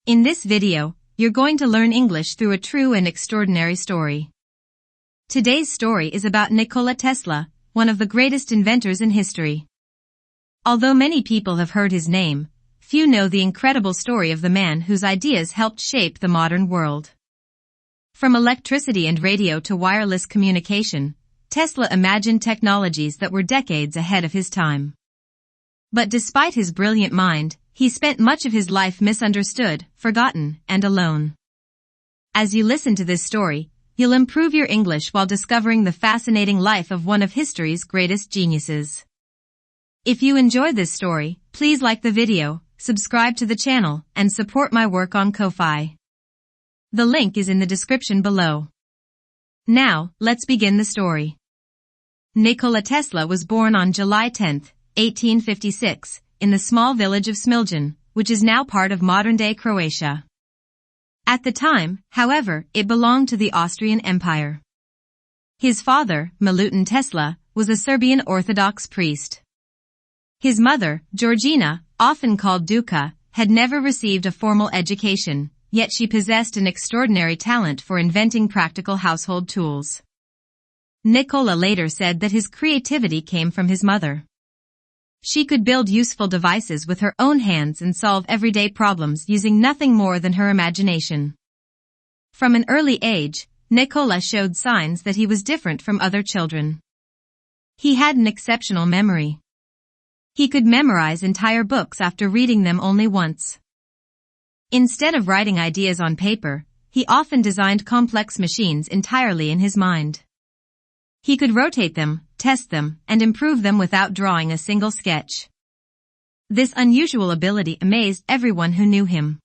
In this video, you're going to learn English through a true and extraordinary story. Today's story is about Nikola Tesla, one of the greatest inventors in history. Although many people have heard his name, few know the incredible story of the man whose ideas helped shape the modern world. From electricity and radio to wireless communication, Tesla imagined technologies that were decades ahead of his time. But despite his brilliant mind, he spent much of his life misunderstood, forgotten, and alone. As you listen to this story, you'll improve your English while discovering the fascinating life of one of history's greatest geniuses. If you enjoy this story, please like the video, subscribe to the channel, and support my work on Ko-fi. The link is in the description below. Now, let's begin the story. Nikola Tesla was born on July 10, 1856, in the small village of Smiljan, which is now part of modern-day Croatia. At the time, however, it belonged to the Austrian Empire. His father, Milutin Tesla, was a Serbian Orthodox priest. His mother, Georgina, often called Duka, had never received a formal education, yet she possessed an extraordinary talent for inventing practical household tools. Nikola later said that his creativity came from his mother. She could build useful devices with her own hands and solve everyday problems using nothing more than her imagination. From an early age, Nikola showed signs that he was different from other children. He had an exceptional memory. He could memorize entire books after reading them only once. Instead of writing ideas on paper, he often designed complex machines entirely in his mind. He could rotate them, test them, and improve them without drawing a single sketch. This unusual ability amazed everyone who knew him.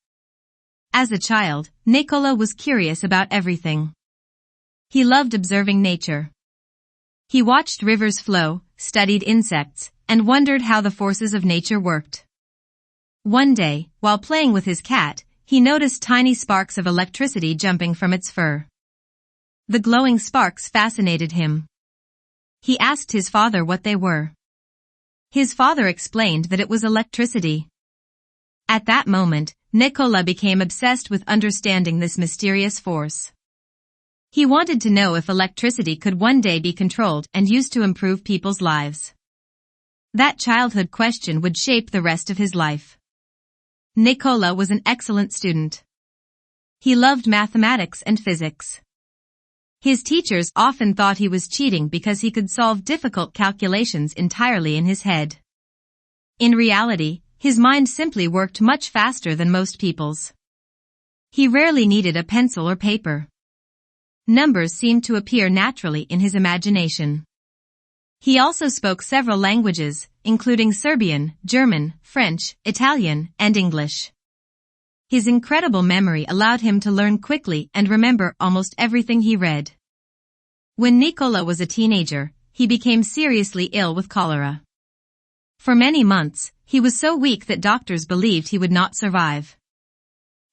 As a child, Nikola was curious about everything. He loved observing nature. He watched rivers flow, studied insects, and wondered how the forces of nature worked. One day, while playing with his cat, he noticed tiny sparks of electricity jumping from its fur. The glowing sparks fascinated him. He asked his father what they were. His father explained that it was electricity. At that moment, Nikola became obsessed with understanding this mysterious force. He wanted to know if electricity could one day be controlled and used to improve people's lives. That childhood question would shape the rest of his life. Nikola was an excellent student. He loved mathematics and physics. His teachers often thought he was cheating because he could solve difficult calculations entirely in his head. In reality, his mind simply worked much faster than most people's. He rarely needed a pencil or paper. Numbers seemed to appear naturally in his imagination. He also spoke several languages, including Serbian, German, French, Italian, and English. His incredible memory allowed him to learn quickly and remember almost everything he read. When Nikola was a teenager, he became seriously ill with cholera. For many months, he was so weak that doctors believed he would not survive.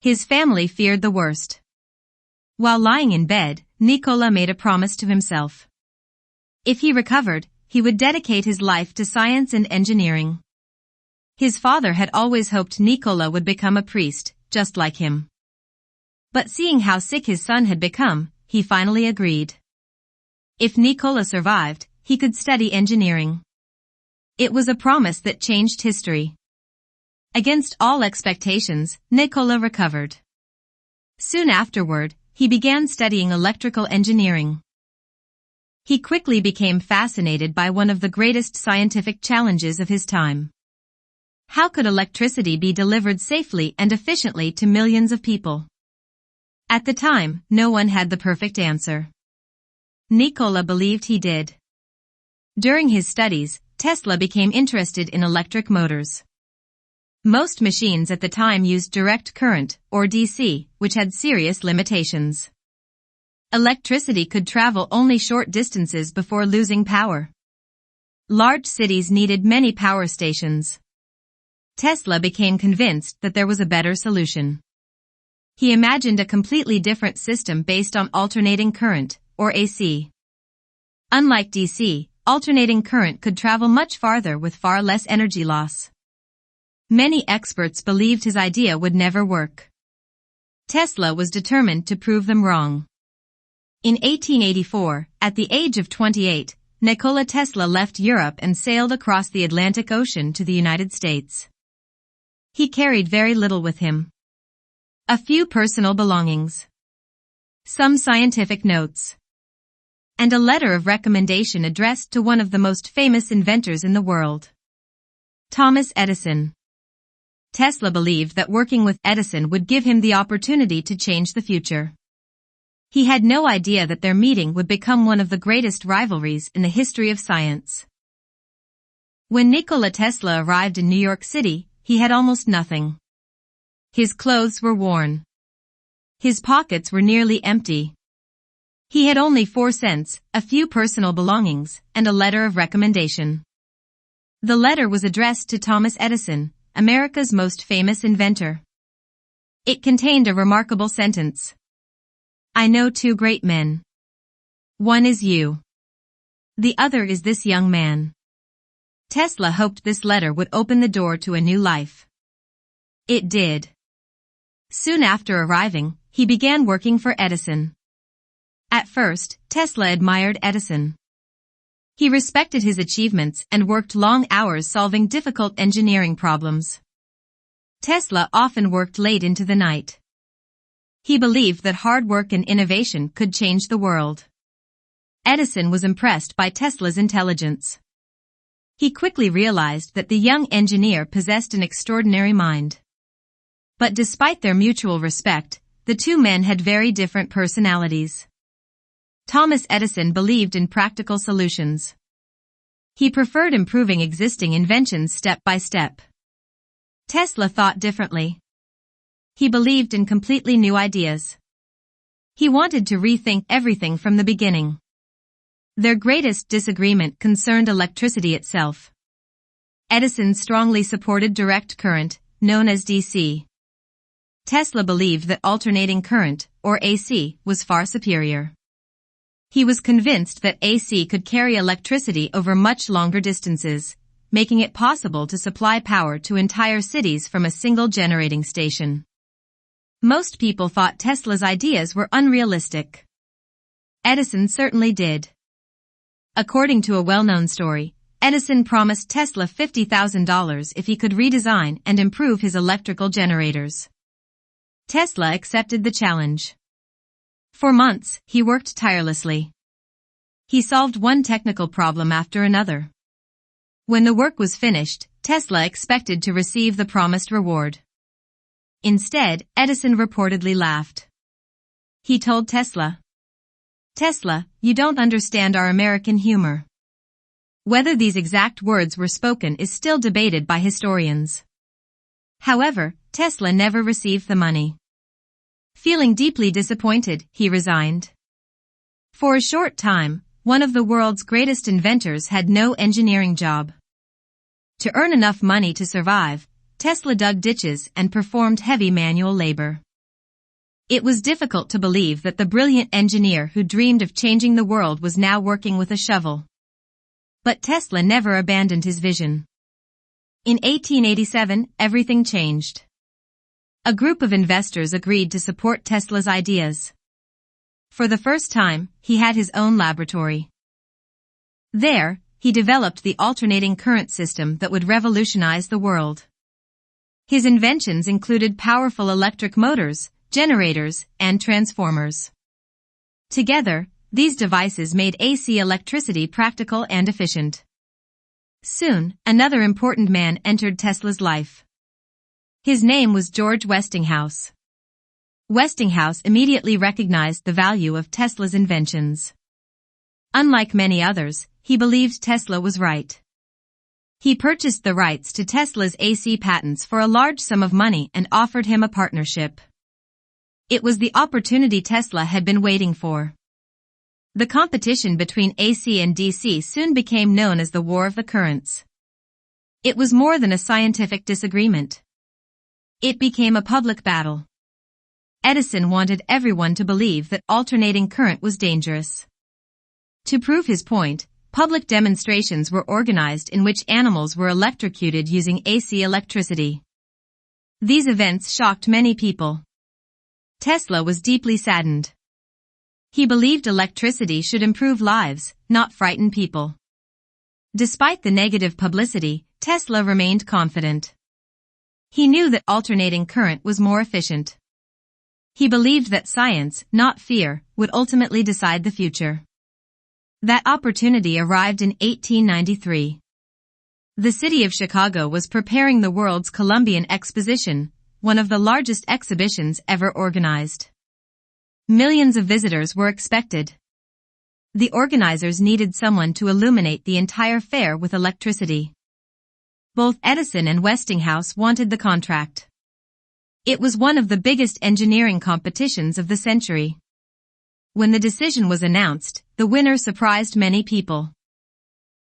His family feared the worst. While lying in bed, Nikola made a promise to himself. If he recovered, he would dedicate his life to science and engineering. His father had always hoped Nikola would become a priest, just like him. But seeing how sick his son had become, he finally agreed. If Nikola survived, he could study engineering. It was a promise that changed history. Against all expectations, Nikola recovered. Soon afterward, he began studying electrical engineering. He quickly became fascinated by one of the greatest scientific challenges of his time. How could electricity be delivered safely and efficiently to millions of people? At the time, no one had the perfect answer. Nikola believed he did. During his studies, Tesla became interested in electric motors. Most machines at the time used direct current, or DC, which had serious limitations. Electricity could travel only short distances before losing power. Large cities needed many power stations. Tesla became convinced that there was a better solution. He imagined a completely different system based on alternating current, or AC. Unlike DC, alternating current could travel much farther with far less energy loss. Many experts believed his idea would never work. Tesla was determined to prove them wrong. In 1884, at the age of 28, Nikola Tesla left Europe and sailed across the Atlantic Ocean to the United States. He carried very little with him. A few personal belongings, some scientific notes, and a letter of recommendation addressed to one of the most famous inventors in the world, Thomas Edison. Tesla believed that working with Edison would give him the opportunity to change the future. He had no idea that their meeting would become one of the greatest rivalries in the history of science. When Nikola Tesla arrived in New York City, he had almost nothing. His clothes were worn. His pockets were nearly empty. He had only 4 cents, a few personal belongings, and a letter of recommendation. The letter was addressed to Thomas Edison, America's most famous inventor. It contained a remarkable sentence. I know 2 great men. One is you. The other is this young man. Tesla hoped this letter would open the door to a new life. It did. Soon after arriving, he began working for Edison. At first, Tesla admired Edison. He respected his achievements and worked long hours solving difficult engineering problems. Tesla often worked late into the night. He believed that hard work and innovation could change the world. Edison was impressed by Tesla's intelligence. He quickly realized that the young engineer possessed an extraordinary mind. But despite their mutual respect, the 2 men had very different personalities. Thomas Edison believed in practical solutions. He preferred improving existing inventions step by step. Tesla thought differently. He believed in completely new ideas. He wanted to rethink everything from the beginning. Their greatest disagreement concerned electricity itself. Edison strongly supported direct current, known as DC. Tesla believed that alternating current, or AC, was far superior. He was convinced that AC could carry electricity over much longer distances, making it possible to supply power to entire cities from a single generating station. Most people thought Tesla's ideas were unrealistic. Edison certainly did. According to a well-known story, Edison promised Tesla $50,000 if he could redesign and improve his electrical generators. Tesla accepted the challenge. For months, he worked tirelessly. He solved one technical problem after another. When the work was finished, Tesla expected to receive the promised reward. Instead, Edison reportedly laughed. He told Tesla, "Tesla, you don't understand our American humor." Whether these exact words were spoken is still debated by historians. However, Tesla never received the money. Feeling deeply disappointed, he resigned. For a short time, one of the world's greatest inventors had no engineering job. To earn enough money to survive, Tesla dug ditches and performed heavy manual labor. It was difficult to believe that the brilliant engineer who dreamed of changing the world was now working with a shovel. But Tesla never abandoned his vision. In 1887, everything changed. A group of investors agreed to support Tesla's ideas. For the first time, he had his own laboratory. There, he developed the alternating current system that would revolutionize the world. His inventions included powerful electric motors, generators, and transformers. Together, these devices made AC electricity practical and efficient. Soon, another important man entered Tesla's life. His name was George Westinghouse. Westinghouse immediately recognized the value of Tesla's inventions. Unlike many others, he believed Tesla was right. He purchased the rights to Tesla's AC patents for a large sum of money and offered him a partnership. It was the opportunity Tesla had been waiting for. The competition between AC and DC soon became known as the War of the Currents. It was more than a scientific disagreement. It became a public battle. Edison wanted everyone to believe that alternating current was dangerous. To prove his point, public demonstrations were organized in which animals were electrocuted using AC electricity. These events shocked many people. Tesla was deeply saddened. He believed electricity should improve lives, not frighten people. Despite the negative publicity, Tesla remained confident. He knew that alternating current was more efficient. He believed that science, not fear, would ultimately decide the future. That opportunity arrived in 1893. The city of Chicago was preparing the world's Columbian Exposition, one of the largest exhibitions ever organized. Millions of visitors were expected. The organizers needed someone to illuminate the entire fair with electricity. Both Edison and Westinghouse wanted the contract. It was one of the biggest engineering competitions of the century. When the decision was announced, the winner surprised many people.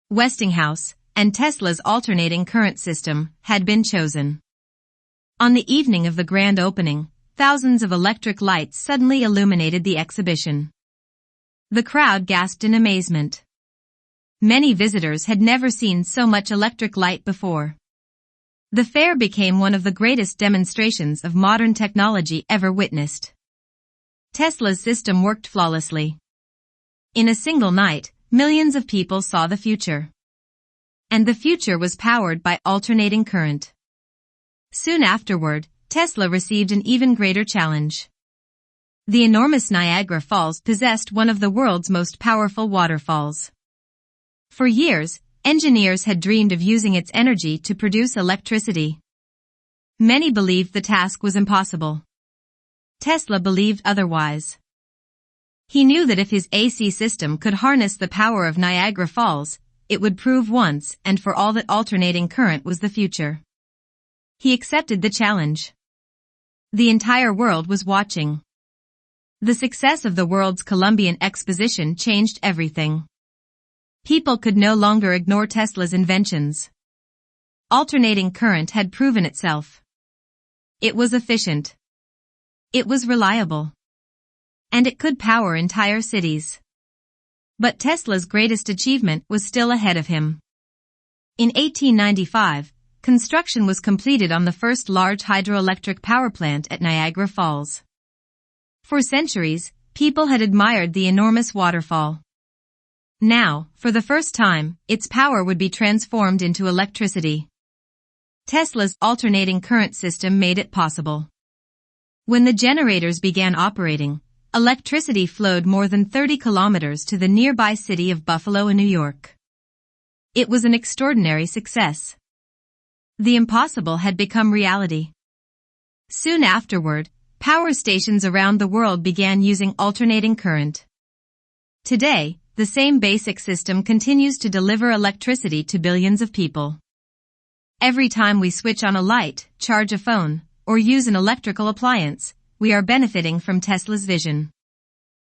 Westinghouse, and Tesla's alternating current system, had been chosen. On the evening of the grand opening, thousands of electric lights suddenly illuminated the exhibition. The crowd gasped in amazement. Many visitors had never seen so much electric light before. The fair became one of the greatest demonstrations of modern technology ever witnessed. Tesla's system worked flawlessly. In a single night, millions of people saw the future. And the future was powered by alternating current. Soon afterward, Tesla received an even greater challenge. The enormous Niagara Falls possessed one of the world's most powerful waterfalls. For years, engineers had dreamed of using its energy to produce electricity. Many believed the task was impossible. Tesla believed otherwise. He knew that if his AC system could harness the power of Niagara Falls, it would prove once and for all that alternating current was the future. He accepted the challenge. The entire world was watching. The success of the world's Columbian Exposition changed everything. People could no longer ignore Tesla's inventions. Alternating current had proven itself. It was efficient. It was reliable. And it could power entire cities. But Tesla's greatest achievement was still ahead of him. In 1895, construction was completed on the first large hydroelectric power plant at Niagara Falls. For centuries, people had admired the enormous waterfall. Now, for the first time, its power would be transformed into electricity. Tesla's alternating current system made it possible. When the generators began operating, electricity flowed more than 30 kilometers to the nearby city of Buffalo, New York. It was an extraordinary success. The impossible had become reality. Soon afterward, power stations around the world began using alternating current. Today, the same basic system continues to deliver electricity to billions of people. Every time we switch on a light, charge a phone, or use an electrical appliance, we are benefiting from Tesla's vision.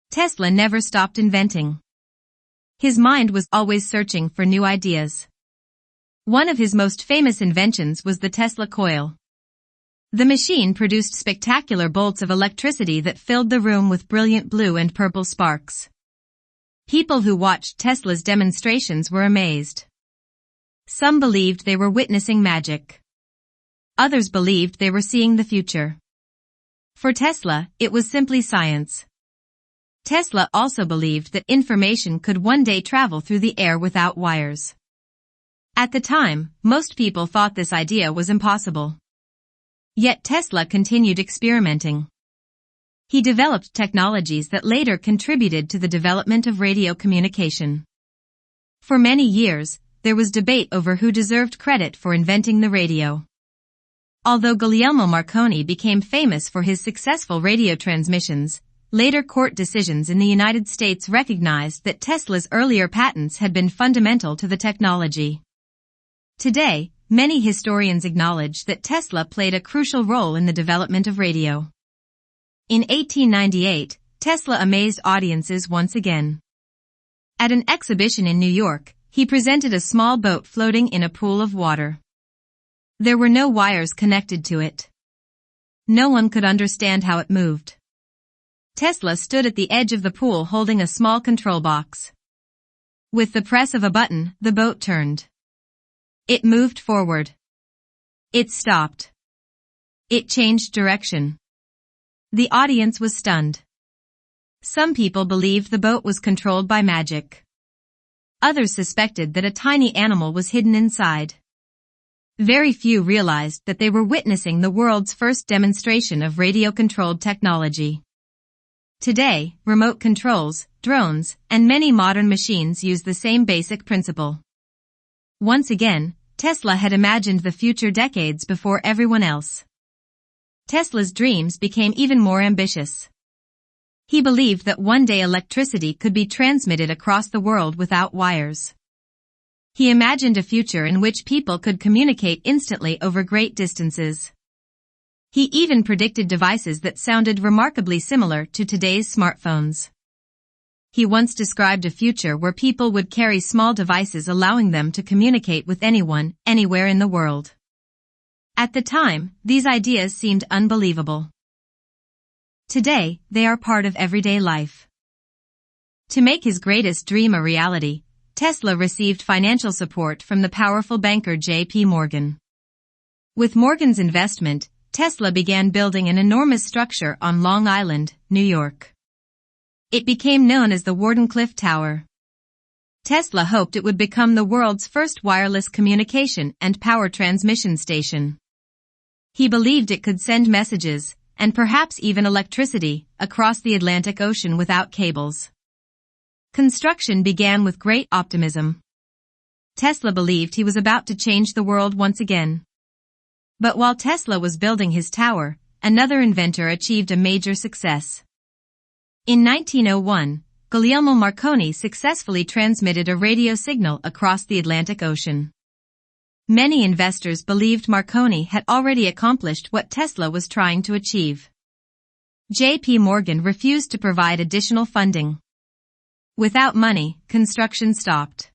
Tesla never stopped inventing. His mind was always searching for new ideas. One of his most famous inventions was the Tesla coil. The machine produced spectacular bolts of electricity that filled the room with brilliant blue and purple sparks. People who watched Tesla's demonstrations were amazed. Some believed they were witnessing magic. Others believed they were seeing the future. For Tesla, it was simply science. Tesla also believed that information could one day travel through the air without wires. At the time, most people thought this idea was impossible. Yet Tesla continued experimenting. He developed technologies that later contributed to the development of radio communication. For many years, there was debate over who deserved credit for inventing the radio. Although Guglielmo Marconi became famous for his successful radio transmissions, later court decisions in the United States recognized that Tesla's earlier patents had been fundamental to the technology. Today, many historians acknowledge that Tesla played a crucial role in the development of radio. In 1898, Tesla amazed audiences once again. At an exhibition in New York, he presented a small boat floating in a pool of water. There were no wires connected to it. No one could understand how it moved. Tesla stood at the edge of the pool holding a small control box. With the press of a button, the boat turned. It moved forward. It stopped. It changed direction. The audience was stunned. Some people believed the boat was controlled by magic. Others suspected that a tiny animal was hidden inside. Very few realized that they were witnessing the world's first demonstration of radio-controlled technology. Today, remote controls, drones, and many modern machines use the same basic principle. Once again, Tesla had imagined the future decades before everyone else. Tesla's dreams became even more ambitious. He believed that one day electricity could be transmitted across the world without wires. He imagined a future in which people could communicate instantly over great distances. He even predicted devices that sounded remarkably similar to today's smartphones. He once described a future where people would carry small devices allowing them to communicate with anyone, anywhere in the world. At the time, these ideas seemed unbelievable. Today, they are part of everyday life. To make his greatest dream a reality, Tesla received financial support from the powerful banker J.P. Morgan. With Morgan's investment, Tesla began building an enormous structure on Long Island, New York. It became known as the Wardenclyffe Tower. Tesla hoped it would become the world's first wireless communication and power transmission station. He believed it could send messages, and perhaps even electricity, across the Atlantic Ocean without cables. Construction began with great optimism. Tesla believed he was about to change the world once again. But while Tesla was building his tower, another inventor achieved a major success. In 1901, Guglielmo Marconi successfully transmitted a radio signal across the Atlantic Ocean. Many investors believed Marconi had already accomplished what Tesla was trying to achieve. J.P. Morgan refused to provide additional funding. Without money, construction stopped.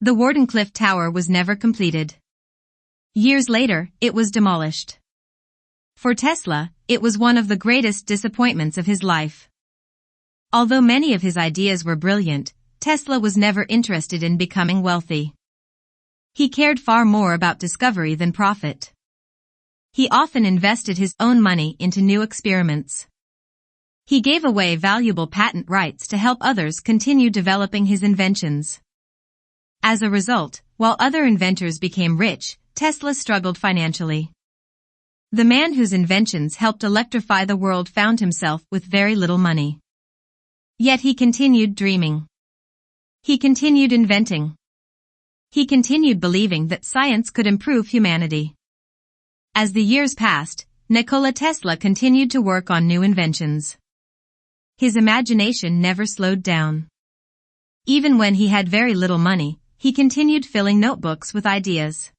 The Wardenclyffe Tower was never completed. Years later, it was demolished. For Tesla, it was one of the greatest disappointments of his life. Although many of his ideas were brilliant, Tesla was never interested in becoming wealthy. He cared far more about discovery than profit. He often invested his own money into new experiments. He gave away valuable patent rights to help others continue developing his inventions. As a result, while other inventors became rich, Tesla struggled financially. The man whose inventions helped electrify the world found himself with very little money. Yet he continued dreaming. He continued inventing. He continued believing that science could improve humanity. As the years passed, Nikola Tesla continued to work on new inventions. His imagination never slowed down. Even when he had very little money, he continued filling notebooks with ideas.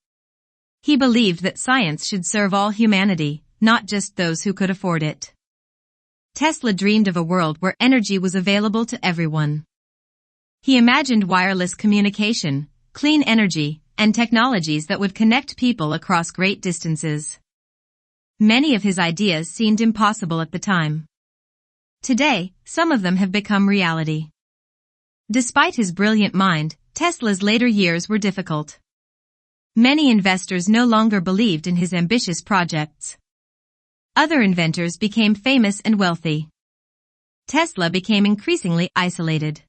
He believed that science should serve all humanity, not just those who could afford it. Tesla dreamed of a world where energy was available to everyone. He imagined wireless communication, clean energy, and technologies that would connect people across great distances. Many of his ideas seemed impossible at the time. Today, some of them have become reality. Despite his brilliant mind, Tesla's later years were difficult. Many investors no longer believed in his ambitious projects. Other inventors became famous and wealthy. Tesla became increasingly isolated.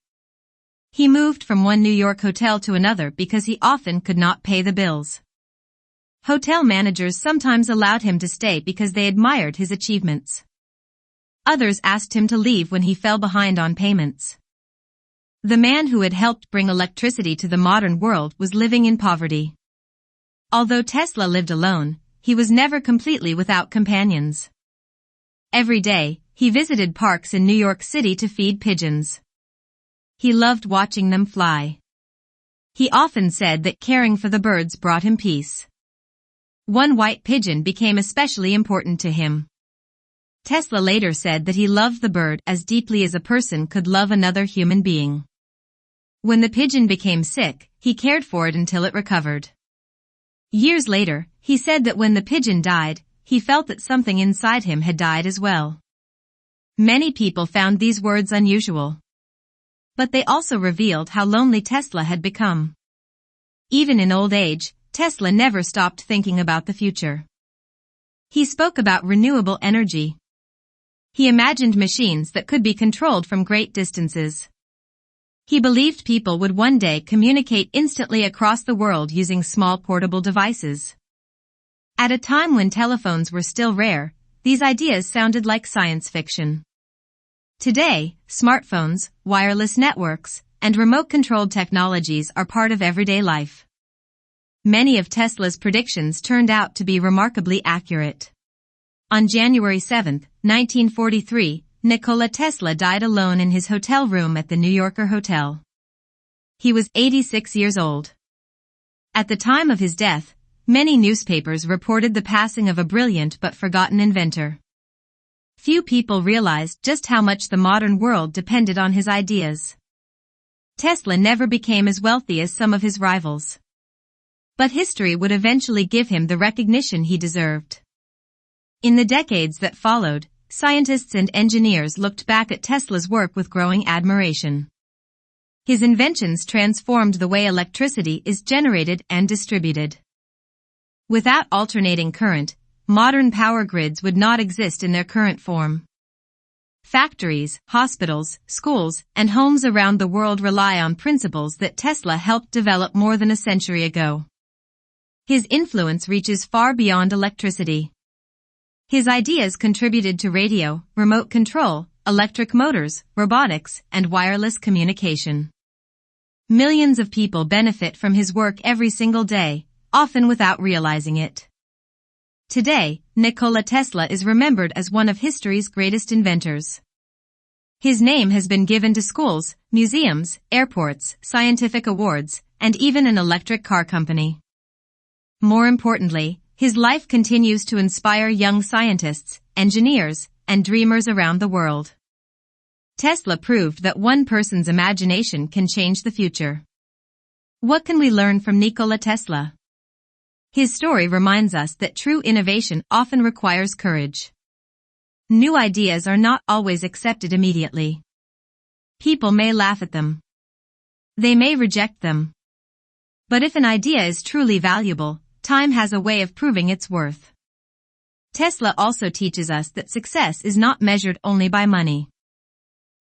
He moved from one New York hotel to another because he often could not pay the bills. Hotel managers sometimes allowed him to stay because they admired his achievements. Others asked him to leave when he fell behind on payments. The man who had helped bring electricity to the modern world was living in poverty. Although Tesla lived alone, he was never completely without companions. Every day, he visited parks in New York City to feed pigeons. He loved watching them fly. He often said that caring for the birds brought him peace. One white pigeon became especially important to him. Tesla later said that he loved the bird as deeply as a person could love another human being. When the pigeon became sick, he cared for it until it recovered. Years later, he said that when the pigeon died, he felt that something inside him had died as well. Many people found these words unusual. But they also revealed how lonely Tesla had become. Even in old age, Tesla never stopped thinking about the future. He spoke about renewable energy. He imagined machines that could be controlled from great distances. He believed people would one day communicate instantly across the world using small portable devices. At a time when telephones were still rare, these ideas sounded like science fiction. Today, smartphones, wireless networks, and remote-controlled technologies are part of everyday life. Many of Tesla's predictions turned out to be remarkably accurate. On January 7, 1943, Nikola Tesla died alone in his hotel room at the New Yorker Hotel. He was 86 years old. At the time of his death, many newspapers reported the passing of a brilliant but forgotten inventor. Few people realized just how much the modern world depended on his ideas. Tesla never became as wealthy as some of his rivals. But history would eventually give him the recognition he deserved. In the decades that followed, scientists and engineers looked back at Tesla's work with growing admiration. His inventions transformed the way electricity is generated and distributed. Without alternating current, modern power grids would not exist in their current form. Factories, hospitals, schools, and homes around the world rely on principles that Tesla helped develop more than a century ago. His influence reaches far beyond electricity. His ideas contributed to radio, remote control, electric motors, robotics, and wireless communication. Millions of people benefit from his work every single day, often without realizing it. Today, Nikola Tesla is remembered as one of history's greatest inventors. His name has been given to schools, museums, airports, scientific awards, and even an electric car company. More importantly, his life continues to inspire young scientists, engineers, and dreamers around the world. Tesla proved that one person's imagination can change the future. What can we learn from Nikola Tesla? His story reminds us that true innovation often requires courage. New ideas are not always accepted immediately. People may laugh at them. They may reject them. But if an idea is truly valuable, time has a way of proving its worth. Tesla also teaches us that success is not measured only by money.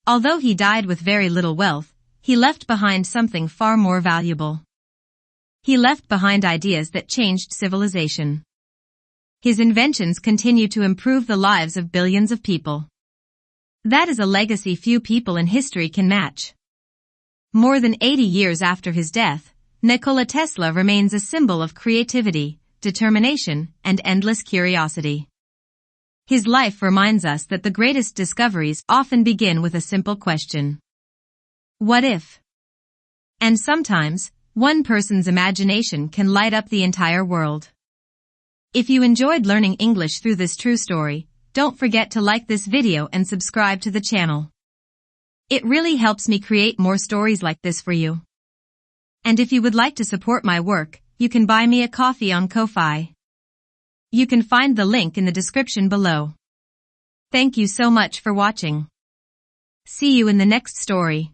Although he died with very little wealth, he left behind something far more valuable. He left behind ideas that changed civilization. His inventions continue to improve the lives of billions of people. That is a legacy few people in history can match. More than 80 years after his death, Nikola Tesla remains a symbol of creativity, determination, and endless curiosity. His life reminds us that the greatest discoveries often begin with a simple question. What if? And sometimes, one person's imagination can light up the entire world. If you enjoyed learning English through this true story, don't forget to like this video and subscribe to the channel. It really helps me create more stories like this for you. And if you would like to support my work, you can buy me a coffee on Ko-fi. You can find the link in the description below. Thank you so much for watching. See you in the next story.